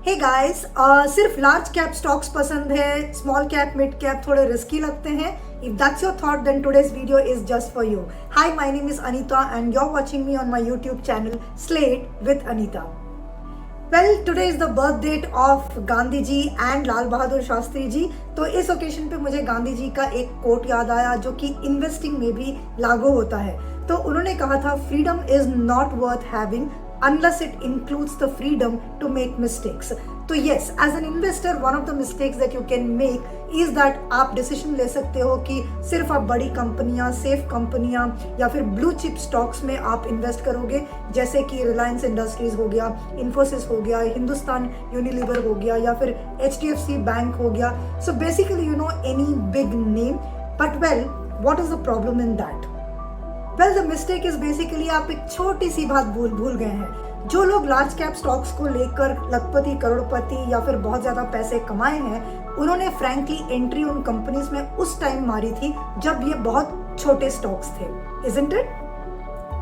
Hey guys, सिर्फ large cap stocks पसंद है, स्मॉल कैप मिड कैप थोड़े रिस्की लगते हैं. If that's your thought, then today's video is just for you. Hi, my name is Anita and you're watching me on my YouTube channel Slate with Anita. Well, today is the birth date of Gandhi ji and Lal Bahadur Shastri ji. तो इस occasion पे मुझे गांधी जी का एक coat याद आया जो कि इन्वेस्टिंग में भी लागू होता है. तो उन्होंने कहा था, freedom is not worth having unless it includes the freedom to make mistakes. तो yes, as an investor, one of the mistakes that you can make is that आप डिसीजन ले सकते हो कि सिर्फ आप बड़ी कंपनियां, सेफ कंपनियां या फिर ब्लू चिप स्टॉक्स में आप इन्वेस्ट करोगे, जैसे कि रिलायंस इंडस्ट्रीज हो गया, इन्फोसिस हो गया, हिंदुस्तान यूनिलीवर हो गया या फिर HDFC बैंक हो गया. So basically you know any big name. But well, what is the problem in that? Well, the mistake is basically आप एक छोटी सी बात भूल गए हैं. जो लोग लार्ज कैप स्टॉक्स को लेकर लखपति, करोड़पति या फिर बहुत ज्यादा पैसे कमाए हैं, उन्होंने फ्रैंकली एंट्री उन कंपनीज में उस टाइम मारी थी जब ये बहुत छोटे स्टॉक्स थे. Isn't it?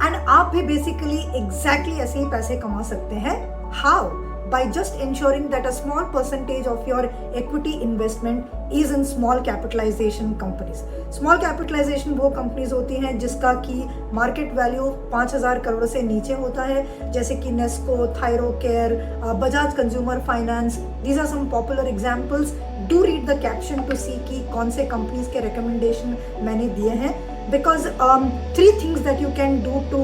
एंड आप भी बेसिकली एग्जैक्टली ऐसे ही पैसे कमा सकते हैं. How? By just ensuring that a small percentage of your equity investment is in small capitalization companies. Small capitalization वो companies होती हैं जिसका कि market value 5,000 करोड़ से नीचे होता है, जैसे कि Nesco, Thyrocare, Bajaj Consumer Finance. These are some popular examples. Do read the caption to see कि कौन से companies के recommendation मैंने दिए हैं. Because 3 things that you can do to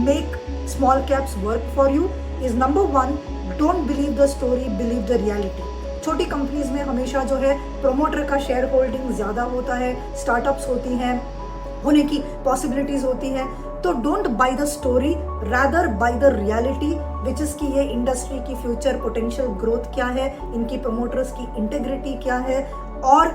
make small caps work for you is number 1, don't believe the story, believe the reality. छोटी companies में हमेशा जो है प्रोमोटर का शेयर होल्डिंग ज़्यादा होता है, स्टार्टअप्स होती हैं, होने की पॉसिबिलिटीज होती है. तो don't by the story, rather by the reality, which is कि ये इंडस्ट्री की फ्यूचर पोटेंशियल ग्रोथ क्या है, इनकी प्रोमोटर्स की इंटेग्रिटी क्या है. और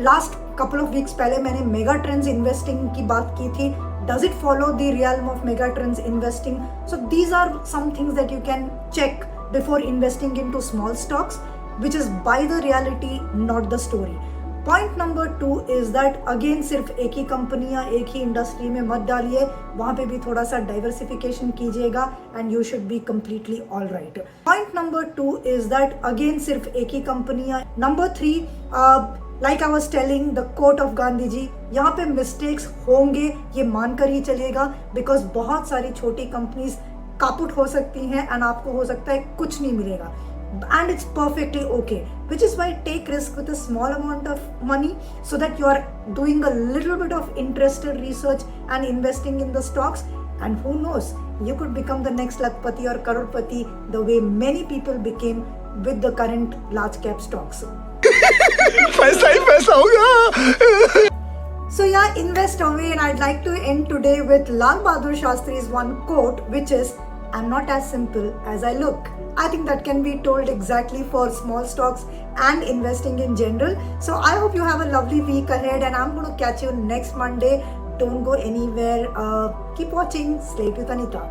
लास्ट कपल ऑफ वीक्स पहले मैंने मेगा ट्रेंड्स इन्वेस्टिंग की बात की थी. Does it follow the realm of megatrends investing? So these are some things that you can check before investing into small stocks, which is by the reality, not the story. Point number 2 is that again सिर्फ एक ही company या एक ही industry में मत डालिए, वहाँ पे भी थोड़ा सा डाइवर्सिफिकेशन कीजिएगा and you should be completely all right. Point number 2 is that again सिर्फ एक ही कंपनी या. Number 3, like I was telling, the quote of Gandhi ji, यहाँ पे मिस्टेक्स होंगे ये मानकर ही चलिएगा, बिकॉज बहुत सारी छोटी कंपनीज कापुट हो सकती हैं एंड आपको हो सकता है कुछ नहीं मिलेगा. And it's perfectly okay, which is why take risk with a small amount of money so that you are doing a little bit of interested research and investing in the stocks, and who knows, you could become the next Lakpati or Karodpati the way many people became with the current large cap stocks. पैसा ही पैसा होगा. So yeah, invest away, and I'd like to end today with Lal Bahadur Shastri's one quote, which is, "I'm not as simple as I look." I think that can be told exactly for small stocks and investing in general. So I hope you have a lovely week ahead, and I'm going to catch you next Monday. Don't go anywhere. Keep watching Slate with Anita.